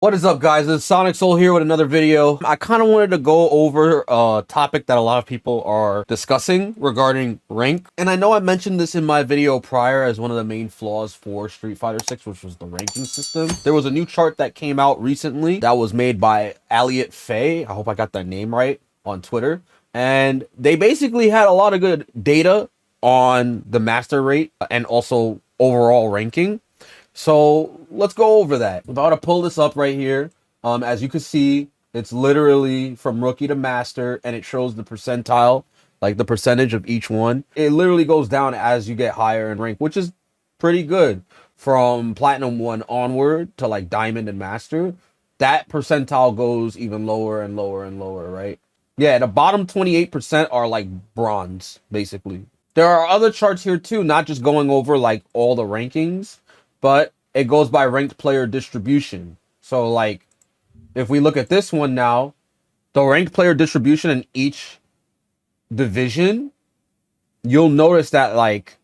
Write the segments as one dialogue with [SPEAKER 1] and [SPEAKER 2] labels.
[SPEAKER 1] What is up, guys? It's SonicSol here with another video. I kind of wanted to go over a topic that a lot of people are discussing regarding rank. And I know I mentioned this in my video prior as one of the main flaws for Street Fighter 6, which was the ranking system. There was a new chart that came out recently that was made by Elliot Faye. I hope I got that name right on Twitter. And they basically had a lot of good data on the master rate and also overall ranking. So let's go over that. I'm about to pull this up right here. As you can see, it's literally from rookie to master, and it shows the percentile, like the percentage of each one. It literally goes down as you get higher in rank, which is pretty good. From platinum 1 onward to like diamond and master, that percentile goes even lower and lower and lower, right? Yeah, the bottom 28% are like bronze, basically. There are other charts here too, not just going over like all the rankings, but it goes by ranked player distribution. So like, if we look at this one now, the ranked player distribution in each division, you'll notice that like,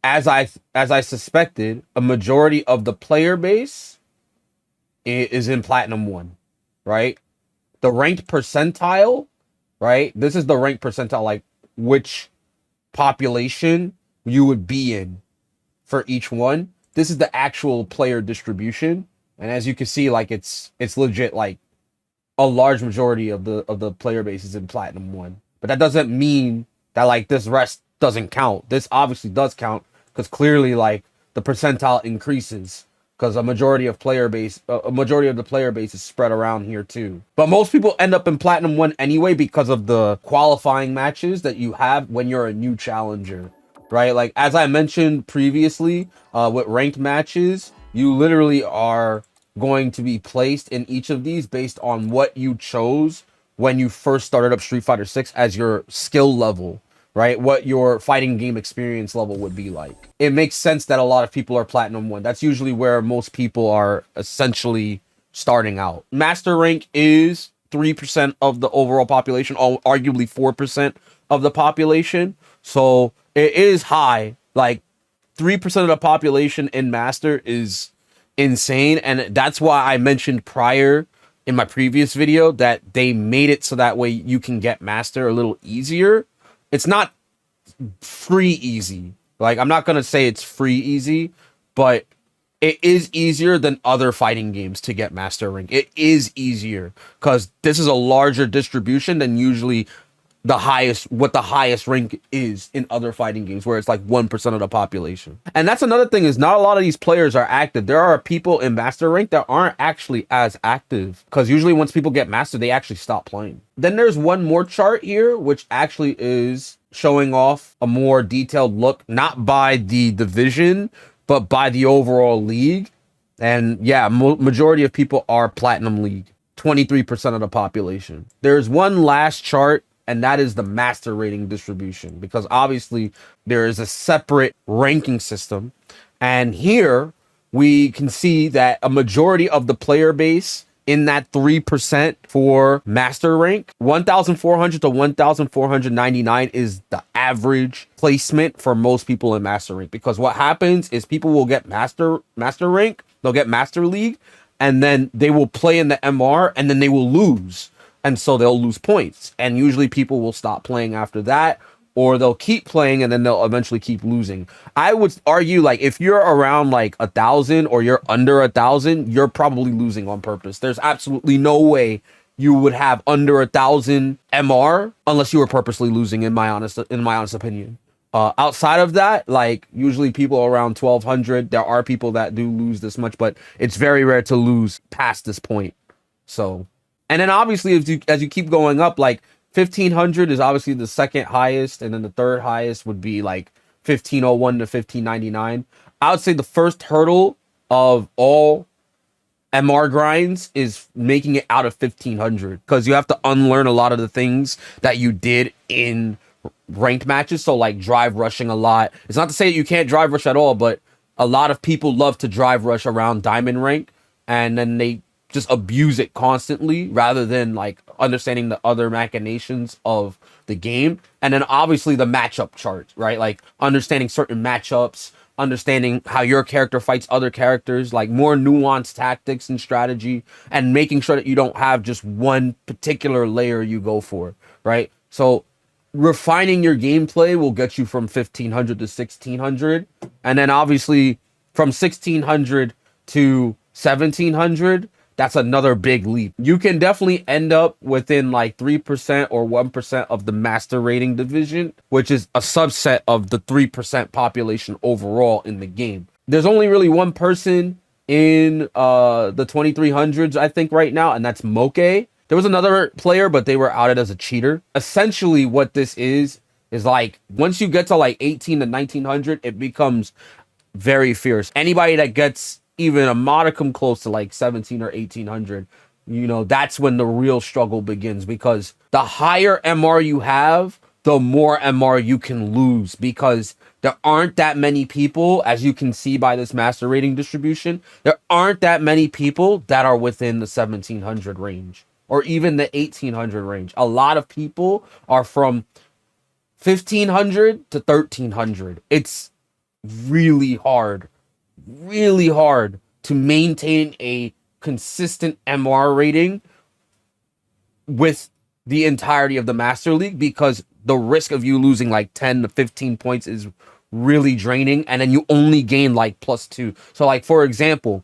[SPEAKER 1] as I suspected, a majority of the player base is in platinum 1, right? The ranked percentile, right? This is the ranked percentile, like which population you would be in for each one. This is the actual player distribution, and as you can see, like it's legit. Like a large majority of the player base is in platinum 1, but that doesn't mean that like this rest doesn't count. This obviously does count because clearly like the percentile increases because a majority of the player base is spread around here too. But most people end up in platinum 1 anyway because of the qualifying matches that you have when you're a new challenger. Right, like as I mentioned previously, with ranked matches, you literally are going to be placed in each of these based on what you chose when you first started up Street Fighter 6 as your skill level, right? What your fighting game experience level would be like. It makes sense that a lot of people are platinum 1. That's usually where most people are essentially starting out. Master rank is 3% of the overall population, arguably 4% of the population. So it is high. Like 3% of the population in master is insane. And that's why I mentioned prior in my previous video that they made it so that way you can get master a little easier. It's not free easy. Like I'm not going to say it's free easy, but it is easier than other fighting games to get master rank. It is easier because this is a larger distribution than usually the highest rank is in other fighting games where it's like 1% of the population. And that's another thing, is not a lot of these players are active. There are people in master rank that aren't actually as active because usually once people get master, they actually stop playing. Then there's one more chart here, which actually is showing off a more detailed look, not by the division, but by the overall league. And yeah, majority of people are platinum league, 23% of the population. There's one last chart, and that is the master rating distribution, because obviously there is a separate ranking system. And here we can see that a majority of the player base in that 3% for master rank, 1,400 to 1,499 is the average placement for most people in master rank. Because what happens is people will get master rank, they'll get master league, and then they will play in the MR, and then they will lose. And so they'll lose points. And usually people will stop playing after that, or they'll keep playing and then they'll eventually keep losing. I would argue like if you're around like 1,000 or you're under 1,000, you're probably losing on purpose. There's absolutely no way you would have under 1,000 MR unless you were purposely losing, in my honest opinion. Outside of that, like usually people around 1,200, there are people that do lose this much, but it's very rare to lose past this point. So, and then obviously as you keep going up, like 1,500 is obviously the second highest, and then the third highest would be like 1,501 to 1,599. I would say the first hurdle of all MR grinds is making it out of 1,500, because you have to unlearn a lot of the things that you did in ranked matches. So like drive rushing a lot. It's not to say that you can't drive rush at all, but a lot of people love to drive rush around diamond rank, and then they just abuse it constantly rather than like understanding the other machinations of the game. And then obviously the matchup chart, right? Like understanding certain matchups, understanding how your character fights other characters, like more nuanced tactics and strategy, and making sure that you don't have just one particular layer you go for, right? So refining your gameplay will get you from 1500 to 1600, and then obviously from 1600 to 1700, that's another big leap. You can definitely end up within like 3% or 1% of the master rating division, which is a subset of the 3% population overall in the game. There's only really one person in the 2300s, I think, right now, and that's Moke. There was another player, but they were outed as a cheater. Essentially, what this is like once you get to like 18 to 1900, it becomes very fierce. Anybody that gets even a modicum close to like 17 or 1800, you know, that's when the real struggle begins, because the higher MR you have, the more MR you can lose, because there aren't that many people, as you can see by this master rating distribution, there aren't that many people that are within the 1700 range or even the 1800 range. A lot of people are from 1500 to 1300. It's really hard to maintain a consistent MR rating with the entirety of the Master League, because the risk of you losing like 10 to 15 points is really draining, and then you only gain like +2. So like, for example,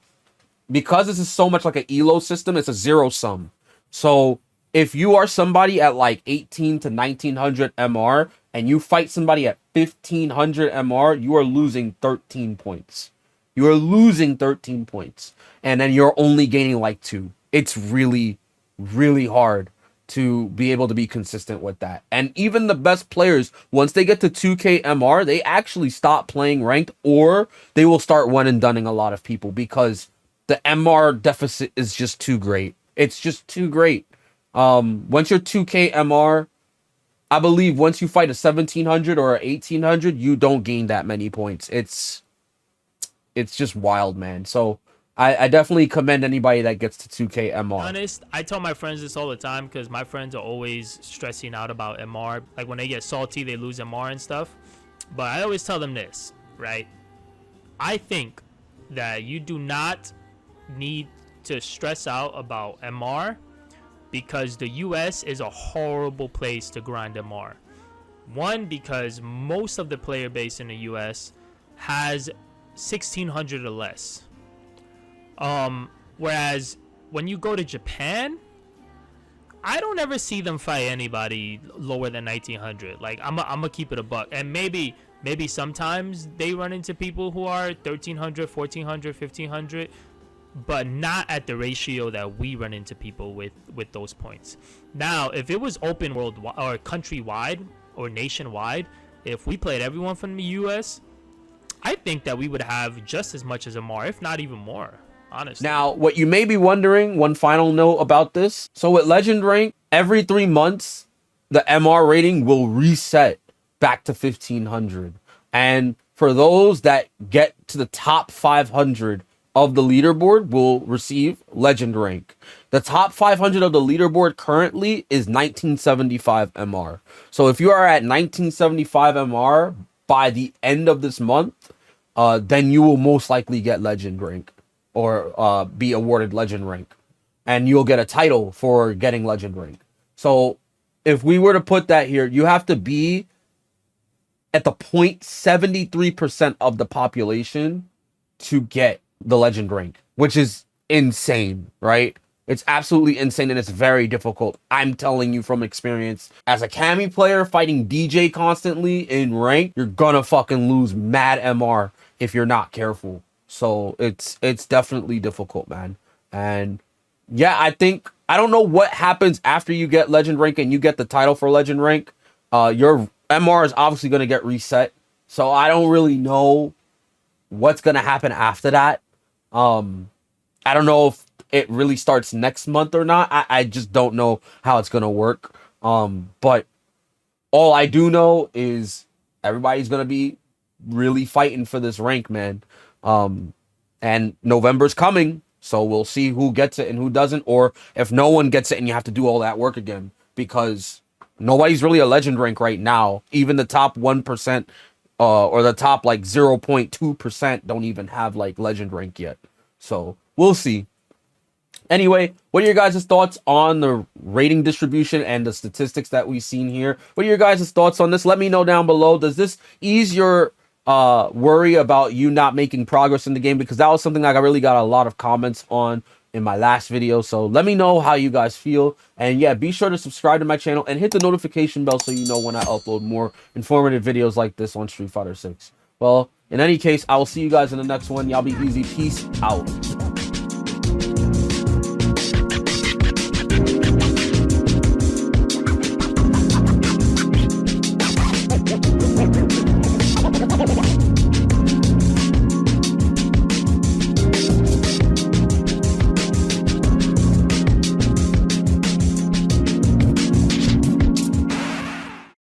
[SPEAKER 1] because this is so much like an ELO system, it's a zero sum. So if you are somebody at like 18 to 1900 MR and you fight somebody at 1500 MR, you are losing 13 points. You are losing 13 points. And then you're only gaining like 2. It's really, really hard to be able to be consistent with that. And even the best players, once they get to 2K MR, they actually stop playing ranked, or they will start one and dunning a lot of people, because the MR deficit is just too great. It's just too great. Once you're 2K MR, I believe once you fight a 1700 or a 1800, you don't gain that many points. It's just wild, man. So I definitely commend anybody that gets to 2K MR.
[SPEAKER 2] Honest, I tell my friends this all the time, because my friends are always stressing out about MR. Like when they get salty, they lose MR and stuff. But I always tell them this, right? I think that you do not need to stress out about MR, because the US is a horrible place to grind MR. One, because most of the player base in the US has 1600 or less. Whereas when you go to Japan, I don't ever see them fight anybody lower than 1900. Like I'm gonna keep it a buck. And maybe sometimes they run into people who are 1300, 1400, 1500, but not at the ratio that we run into people with those points. Now, if it was open world or countrywide or nationwide, if we played everyone from the US, I think that we would have just as much as MR, if not even more, honestly.
[SPEAKER 1] Now, what you may be wondering, one final note about this. So with Legend Rank, every 3 months, the MR rating will reset back to 1500. And for those that get to the top 500 of the leaderboard, will receive Legend Rank. The top 500 of the leaderboard currently is 1975 MR. So if you are at 1975 MR by the end of this month, then you will most likely get Legend Rank, or be awarded Legend Rank, and you'll get a title for getting Legend Rank. So if we were to put that here, you have to be at the 0.73% of the population to get the Legend Rank, which is insane, right? It's absolutely insane, and it's very difficult. I'm telling you from experience, as a cammy player fighting DJ constantly in rank, you're gonna fucking lose mad MR if you're not careful. So it's definitely difficult, man. And yeah, I don't know what happens after you get Legend Rank and you get the title for Legend Rank. Your MR is obviously gonna get reset, so I don't really know what's gonna happen after that. I don't know if it really starts next month or not. I just don't know how it's gonna work. But all I do know is everybody's gonna be really fighting for this rank, man. And November's coming, so we'll see who gets it and who doesn't, or if no one gets it and you have to do all that work again, because nobody's really a Legend Rank right now. Even the top 1% or the top like 0.2% don't even have like legend rank yet. So we'll see. Anyway, what are your guys' thoughts on the rating distribution and the statistics that we've seen here? What are your guys' thoughts on this? Let me know down below. Does this ease your worry about you not making progress in the game? Because that was something that I really got a lot of comments on in my last video. So let me know how you guys feel. And yeah, be sure to subscribe to my channel and hit the notification bell so you know when I upload more informative videos like this on Street Fighter 6. Well, in any case, I will see you guys in the next one. Y'all be easy. Peace out.